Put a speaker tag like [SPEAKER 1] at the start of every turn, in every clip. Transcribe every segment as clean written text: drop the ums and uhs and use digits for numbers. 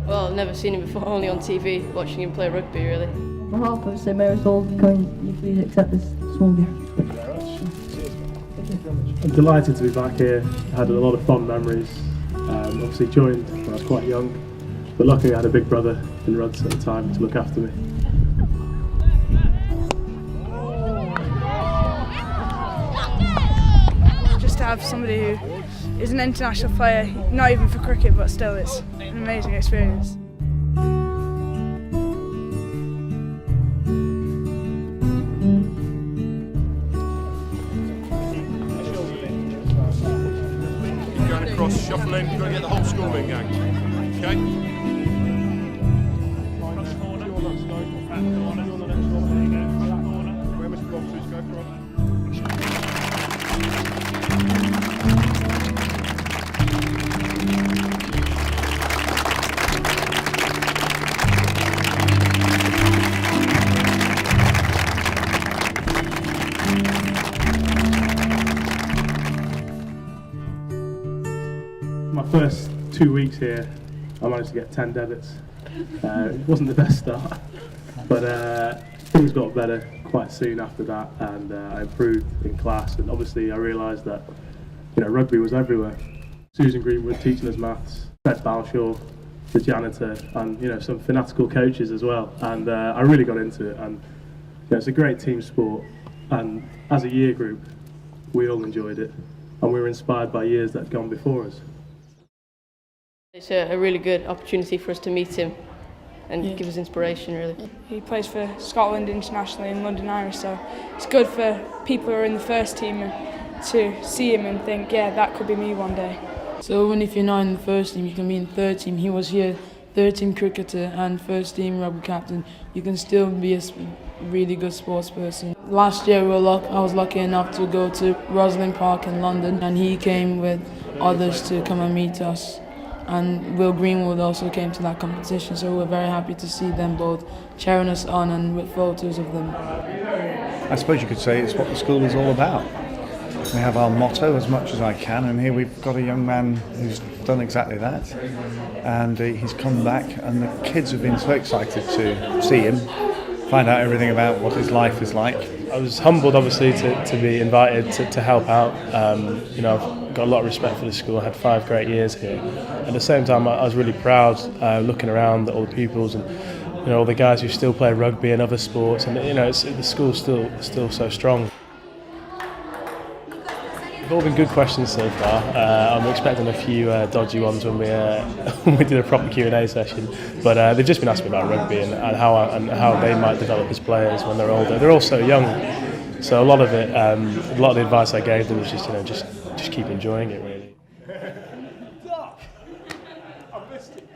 [SPEAKER 1] Well, I've never seen him before, only on TV, watching him play rugby really.
[SPEAKER 2] On behalf of St Mary's Hall, can you please accept this small gift?
[SPEAKER 3] Thank you very much. I'm delighted to be back here. I had a lot of fond memories. Obviously joined when I was quite young, but luckily I had a big brother in Ruds at the time to look after me.
[SPEAKER 4] Just to have somebody who is an international player, not even for cricket, but still it's an amazing experience.
[SPEAKER 5] Going across, shuffling, you've got to get the whole school in, gang. Okay? Where must the boxes go from?
[SPEAKER 3] My first 2 weeks here, I managed to get 10 debits. It wasn't the best start, but things got better quite soon after that, and I improved in class. And obviously, I realised that rugby was everywhere. Susan Greenwood teaching us maths, Fred Balshaw, the janitor, and some fanatical coaches as well. And I really got into it. And it's a great team sport. And as a year group, we all enjoyed it, and we were inspired by years that had gone before us.
[SPEAKER 1] It's a really good opportunity for us to meet him and give us inspiration really.
[SPEAKER 4] He plays for Scotland internationally in London Irish, so it's good for people who are in the first team to see him and think, yeah, that could be me one day.
[SPEAKER 6] So even if you're not in the first team, you can be in third team. He was here, third team cricketer and first team rugby captain. You can still be a really good sports person. Last year I was lucky enough to go to Rosslyn Park in London, and he came with others to come and meet us. And Will Greenwood also came to that competition, so we're very happy to see them both cheering us on and with photos of them.
[SPEAKER 7] I suppose you could say it's what the school is all about. We have our motto, as much as I can, and here we've got a young man who's done exactly that. And he's come back, and the kids have been so excited to see him, find out everything about what his life is like.
[SPEAKER 3] I was humbled, obviously, to be invited to help out. I've got a lot of respect for the school. I had 5 great years here. At the same time, I was really proud looking around at all the pupils and all the guys who still play rugby and other sports. And the school's still so strong. They've all been good questions so far. I'm expecting a few dodgy ones when we did a proper Q&A session, but they've just been asking me about rugby and how they might develop as players when they're older. They're all so young, so a lot of the advice I gave them was just just keep enjoying it really.
[SPEAKER 5] I missed it.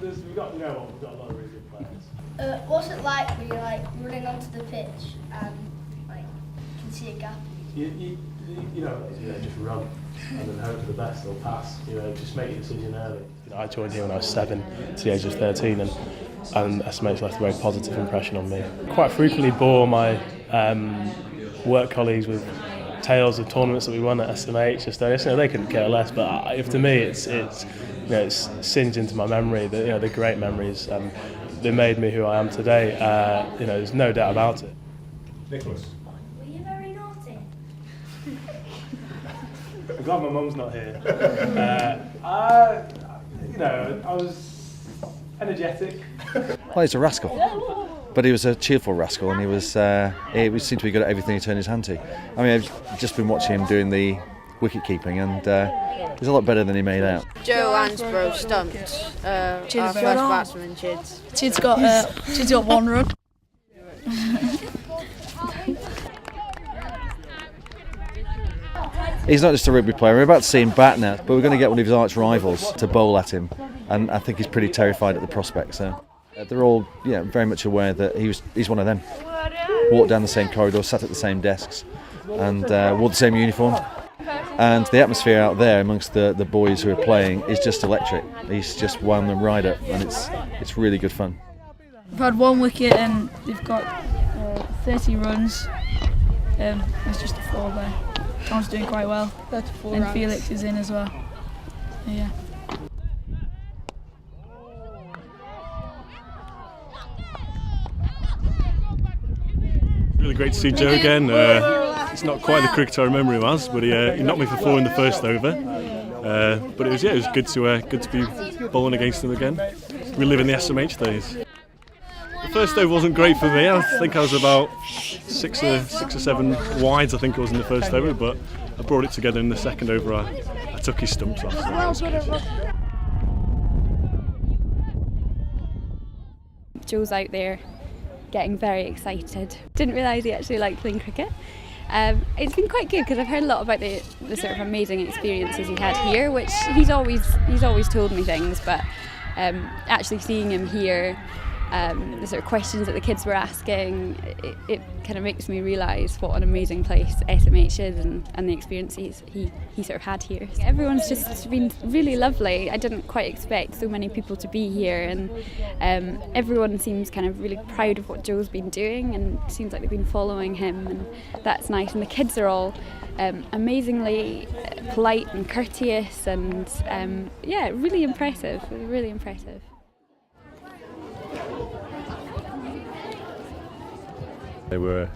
[SPEAKER 3] We've got a lot of really good players.
[SPEAKER 8] What's it like when you're running onto the pitch and you can see a gap?
[SPEAKER 3] You just run and then hope for the best or pass. Just make your decision early. I joined here when I was 7 to the age of 13, and SMH left a very positive impression on me. Quite frequently bore my work colleagues with tales of tournaments that we won at SMH. They couldn't care less, but to me it's singed into my memory. The great memories. They made me who I am today. There's no doubt about it.
[SPEAKER 5] Nicholas.
[SPEAKER 3] I'm glad my mum's not here. I was energetic.
[SPEAKER 7] Well, he's a rascal, but he was a cheerful rascal, and he seemed to be good at everything he turned his hand to. I mean, I've just been watching him doing the wicket keeping, and he's a lot better than he made out.
[SPEAKER 9] Joe Ansbro stumped our first batsman, Chids.
[SPEAKER 2] Chid's got 1 run.
[SPEAKER 7] He's not just a rugby player. We're about to see him bat now, but we're going to get one of his arch rivals to bowl at him, and I think he's pretty terrified at the prospect. So they're all very much aware that he's one of them. Walked down the same corridor, sat at the same desks, and wore the same uniform. And the atmosphere out there amongst the boys who are playing is just electric. He's just wound them right up, and it's really good fun.
[SPEAKER 2] We've had 1 wicket and they've got 30 runs. There's just a 4 there. Tom's doing quite well, and Felix is in as well. Yeah.
[SPEAKER 5] really great to see Joe again. It's not quite the cricketer I remember him as, but he knocked me for 4 in the first over. But it was good to be bowling against him again. We live in the SMH days. The first over wasn't great for me. I think I was about 6 or 7 wides. I think I was in the first over, but I brought it together in the second over. I took his stumps off. So that was good.
[SPEAKER 10] Joe's out there getting very excited. Didn't realise he actually liked playing cricket. It's been quite good because I've heard a lot about the sort of amazing experiences he had here, which he's always told me things, but actually seeing him here, the sort of questions that the kids were asking, it kind of makes me realise what an amazing place SMH is and the experiences he sort of had here. Everyone's just been really lovely. I didn't quite expect so many people to be here, and everyone seems kind of really proud of what Joe's been doing, and it seems like they've been following him, and that's nice. And the kids are all amazingly polite and courteous, and yeah, really impressive, really impressive.
[SPEAKER 11] They were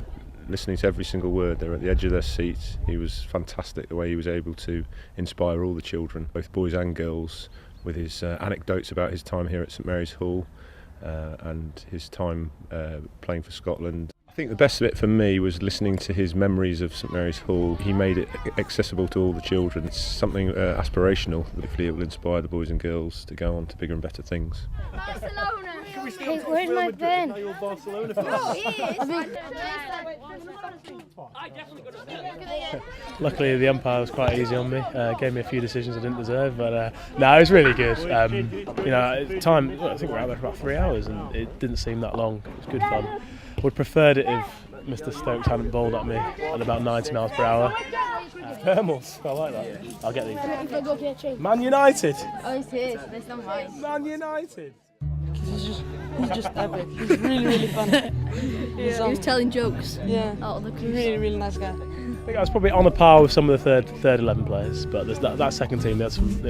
[SPEAKER 11] listening to every single word. They were at the edge of their seats. He was fantastic the way he was able to inspire all the children, both boys and girls, with his anecdotes about his time here at St Mary's Hall and his time playing for Scotland. I think the best bit for me was listening to his memories of St Mary's Hall. He made it accessible to all the children. It's something aspirational. Hopefully it will inspire the boys and girls to go on to bigger and better things.
[SPEAKER 8] Barcelona! Hey, where's my pen?
[SPEAKER 3] Luckily the umpire was quite easy on me, gave me a few decisions I didn't deserve, but no, it was really good. You know, at the time, I think we were out there for about 3 hours and it didn't seem that long. It was good fun. Would preferred it if Mr Stokes hadn't bowled at me at about 90 miles per hour. Thermals, I like that. I'll get these. Man United!
[SPEAKER 10] Oh, it is. That's not mine.
[SPEAKER 3] Man United!
[SPEAKER 6] He's just epic. He's really, really funny.
[SPEAKER 10] He was telling jokes.
[SPEAKER 6] Yeah.
[SPEAKER 10] Oh, look.
[SPEAKER 6] Really, really nice guy.
[SPEAKER 3] I think I was probably on a par with some of the third 11 players, but there's that second team, there's some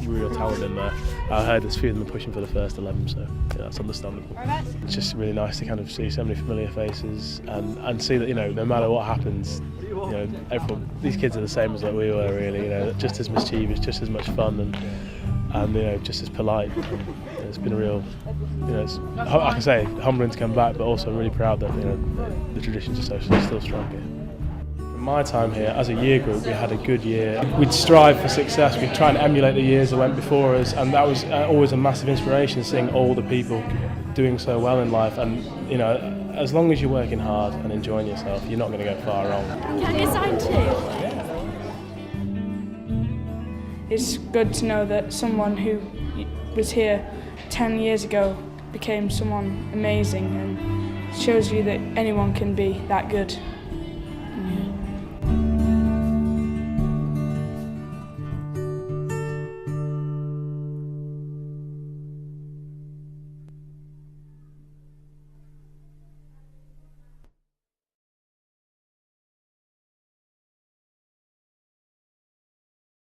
[SPEAKER 3] real talent in there. I heard there's a few of them are pushing for the first 11, so yeah, that's understandable. It's just really nice to kind of see so many familiar faces and see that, you know, no matter what happens, you know, these kids are the same as like we were, really, you know, just as mischievous, just as much fun, and you know, just as polite. It's been a real, you know, I can say humbling to come back, but also really proud that, you know, the traditions are still strong here. In my time here, as a year group, we had a good year. We'd strive for success. We'd try and emulate the years that went before us, and that was always a massive inspiration, seeing older people doing so well in life. And you know, as long as you're working hard and enjoying yourself, you're not going to go far wrong.
[SPEAKER 10] Can you sign too?
[SPEAKER 4] It's good to know that someone who was here 10 years ago became someone amazing, and shows you that anyone can be that good.